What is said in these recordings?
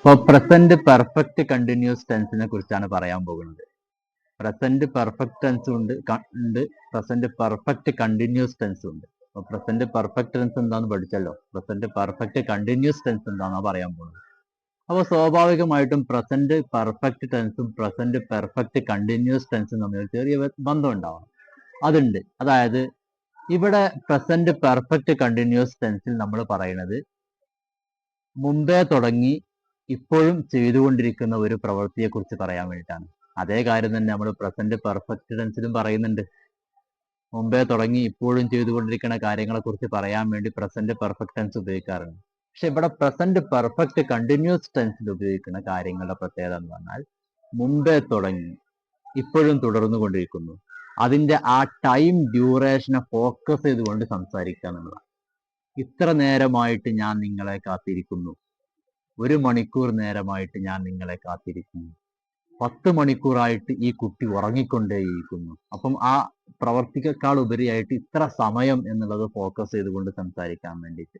ഇപ്പോൾ present perfect continuous ടെൻസിനെ കുറിച്ചാണ് പറയാൻ പോകുന്നത്. പ്രസന്റ് പെർഫെക്റ്റ് ടെൻസ് ഉണ്ട്, പ്രസന്റ് പെർഫെക്റ്റ് കണ്ടിന്യൂസ് ടെൻസ് ഉണ്ട്. അപ്പോൾ പ്രസന്റ് പെർഫെക്റ്റ് ടെൻസ് എന്താന്ന് പഠിച്ചല്ലോ, പ്രസന്റ് പെർഫെക്റ്റ് കണ്ടിന്യൂസ് ടെൻസ് എന്താണെന്നാണ് പറയാൻ പോകുന്നത്. അപ്പോൾ സ്വാഭാവികമായിട്ടും പ്രസന്റ് പെർഫെക്റ്റ് ടെൻസും പ്രസന്റ് പെർഫെക്റ്റ് കണ്ടിന്യൂസ് ടെൻസും തമ്മിൽ ചെറിയ ബന്ധം ഉണ്ടാവണം. അതുണ്ട്. അതായത് ഇവിടെ പ്രസന്റ് പെർഫെക്റ്റ് കണ്ടിന്യൂസ് ടെൻസിൽ നമ്മൾ പറയുന്നത് മുമ്പേ തുടങ്ങി ഇപ്പോഴും ചെയ്തുകൊണ്ടിരിക്കുന്ന ഒരു പ്രവൃത്തിയെ കുറിച്ച് പറയാൻ വേണ്ടിയിട്ടാണ്. അതേ കാര്യം തന്നെ നമ്മൾ പ്രസന്റ് പെർഫെക്റ്റ് ടെൻസിലും പറയുന്നുണ്ട്. മുമ്പേ തുടങ്ങി ഇപ്പോഴും ചെയ്തുകൊണ്ടിരിക്കുന്ന കാര്യങ്ങളെ കുറിച്ച് പറയാൻ വേണ്ടി പ്രസന്റ് പെർഫെക്റ്റ് ടെൻസ് ഉപയോഗിക്കാറുണ്ട്. പക്ഷെ ഇവിടെ പ്രസന്റ് പെർഫെക്റ്റ് കണ്ടിന്യൂസ് ടെൻസിൽ ഉപയോഗിക്കുന്ന കാര്യങ്ങളുടെ പ്രത്യേകത എന്ന് പറഞ്ഞാൽ മുമ്പേ തുടങ്ങി ഇപ്പോഴും തുടർന്നു കൊണ്ടിരിക്കുന്നു. അതിന്റെ ആ ടൈം ഡ്യൂറേഷനെ ഫോക്കസ് ചെയ്തുകൊണ്ട് സംസാരിക്കുക എന്നുള്ളതാണ്. ഇത്ര നേരമായിട്ട് ഞാൻ നിങ്ങളെ കാത്തിരിക്കുന്നു, 1 മണിക്കൂർ നേരമായിട്ട് ഞാൻ നിങ്ങളെ കാത്തിരിക്കുന്നു, 10 മണിക്കൂറായിട്ട് ഈ കുട്ടി ഉറങ്ങിക്കൊണ്ടേയിരിക്കുന്നു. അപ്പം ആ പ്രവർത്തിക്കേക്കാൾ ഉപരിയായിട്ട് ഇത്ര സമയം എന്നുള്ളത് ഫോക്കസ് ചെയ്തുകൊണ്ട് സംസാരിക്കാൻ വേണ്ടിയിട്ട്.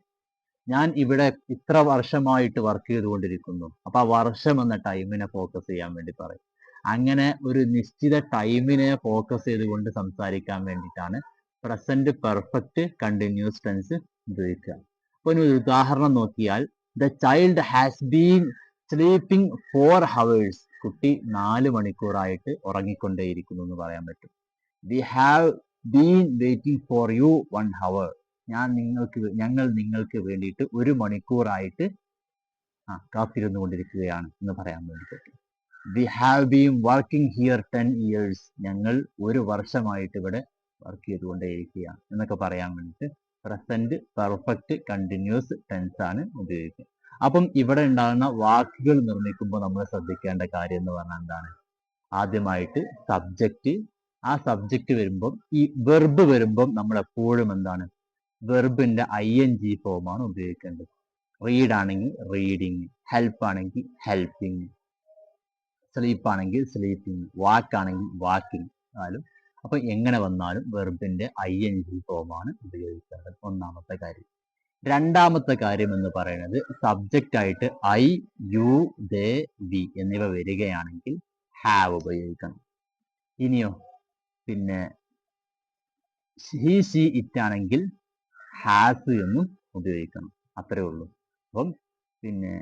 ഞാൻ ഇവിടെ ഇത്ര വർഷമായിട്ട് വർക്ക് ചെയ്തുകൊണ്ടിരിക്കുന്നു, അപ്പൊ ആ വർഷം എന്ന ടൈമിനെ ഫോക്കസ് ചെയ്യാൻ വേണ്ടി പറയും. അങ്ങനെ ഒരു നിശ്ചിത ടൈമിനെ ഫോക്കസ് ചെയ്തുകൊണ്ട് സംസാരിക്കാൻ വേണ്ടിയിട്ടാണ് പ്രസന്റ് പെർഫെക്റ്റ് കണ്ടിന്യൂസ് ടെൻസ് ഉപയോഗിക്കുക. അപ്പൊ ഒരു ഉദാഹരണം നോക്കിയാൽ, the child has been sleeping 4 hours. കുട്ടി 4 മണിക്കൂറായിട്ട് ഉറങ്ങിക്കൊണ്ടേയിരിക്കുന്നു എന്ന് പറയാൻ പറ്റും. We have been waiting for you 1 hour. ഞങ്ങൾ നിങ്ങൾക്ക് വേണ്ടിയിട്ട് 1 മണിക്കൂറായിട്ട് കാത്തിരുന്നു കൊണ്ടിരിക്കുകയാണ് എന്ന് പറയാൻ വേണ്ടി പറ്റും. We have been working here 10 years. ഞങ്ങൾ 1 വർഷമായിട്ട് ഇവിടെ വർക്ക് ചെയ്തുകൊണ്ടേയിരിക്കുകയാണ് എന്നൊക്കെ പറയാൻ വേണ്ടിയിട്ട് പ്രസന്റ് പെർഫെക്റ്റ് കണ്ടിന്യൂസ് ടെൻസ് ആണ് ഉപയോഗിക്കുക. അപ്പം ഇവിടെ ഉണ്ടാകുന്ന വാക്കുകൾ നിർമ്മിക്കുമ്പോൾ നമ്മൾ ശ്രദ്ധിക്കേണ്ട കാര്യം എന്ന് പറഞ്ഞാൽ എന്താണ്? ആദ്യമായിട്ട് സബ്ജക്റ്റ്. ആ സബ്ജക്റ്റ് വരുമ്പം ഈ വെർബ് വരുമ്പം നമ്മൾ എപ്പോഴും എന്താണ്, വെർബിന്റെ ING ഫോമാണ് ഉപയോഗിക്കേണ്ടത്. റീഡ് ആണെങ്കിൽ റീഡിങ്, ഹെൽപ്പ് ആണെങ്കിൽ ഹെൽപ്പിങ്, സ്ലീപ്പ് ആണെങ്കിൽ സ്ലീപ്പിങ്, വാക്കാണെങ്കിൽ വാക്കിങ് ആയാലും. അപ്പൊ എങ്ങനെ വന്നാലും വെർബിന്റെ ING ഫോമാണ് ഉപയോഗിക്കേണ്ടത്. ഒന്നാമത്തെ കാര്യം. രണ്ടാമത്തെ കാര്യം എന്ന് പറയുന്നത് സബ്ജക്റ്റ് ആയിട്ട് I, you, they, we എന്നിവ വരികയാണെങ്കിൽ ഹാവ് ഉപയോഗിക്കണം. ഇനിയോ പിന്നെ he, she, it ആണെങ്കിൽ ഹാസ് എന്നും ഉപയോഗിക്കണം. അത്രേ ഉള്ളൂ. അപ്പം പിന്നെ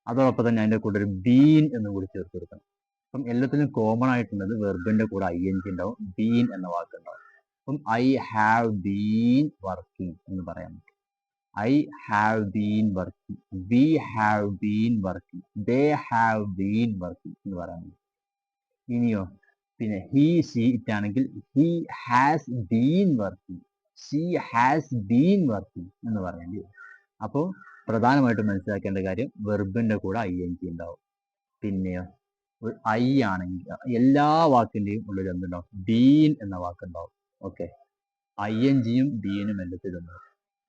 അതോടൊപ്പം തന്നെ അതിന്റെ കൂടെ ഒരു ബീൻ എന്നും കൂടി ചേർത്ത് കൊടുക്കണം. അപ്പം എല്ലാത്തിനും കോമൺ ആയിട്ടുള്ളത് വെർബിന്റെ കൂടെ ING ഉണ്ടാവും, ബീൻ എന്ന വാക്കുണ്ടാവും. അപ്പം I have been working എന്ന് പറയാൻ പറ്റും. I have been working, we have been working, they have been working എന്ന് പറയാൻ പറ്റും. ഇനിയോ പിന്നെ he, she, it ആണെങ്കിൽ he has been working, she has been working എന്ന് പറയേണ്ടി വരും. അപ്പോൾ പ്രധാനമായിട്ടും മനസ്സിലാക്കേണ്ട കാര്യം വെർബിന്റെ കൂടെ ING ഉണ്ടാവും. പിന്നെയോ I ആണെങ്കിൽ എല്ലാ വാക്കിന്റെയും ഉള്ളിൽ എന്തുണ്ടാവും? ബീൻ എന്ന വാക്കുണ്ടാവും. ഓക്കെ, INGയും ബീനും എല്ലാത്തിലുണ്ടാവും.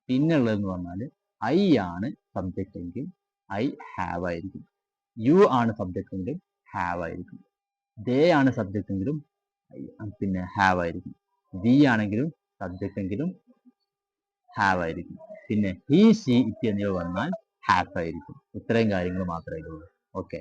പിന്നെ ഉള്ളതെന്ന് പറഞ്ഞാൽ I ആണ് സബ്ജക്റ്റ് എങ്കിൽ I ഹാവ് ആയിരിക്കും, യു ആണ് സബ്ജക്റ്റ് എങ്കിൽ ഹാവ് ആയിരിക്കും, ദേ ആണ് സബ്ജക്റ്റ് എങ്കിലും പിന്നെ ഹാവ് ആയിരിക്കും, വി ആണെങ്കിലും സബ്ജക്റ്റ് എങ്കിലും ഹാവ് ആയിരിക്കും. പിന്നെ he, she, it എന്നിവ വന്നാൽ ഹാവ് ആയിരിക്കും. ഇത്രയും കാര്യങ്ങൾ മാത്രമേ ഉള്ളൂ. ഓക്കെ.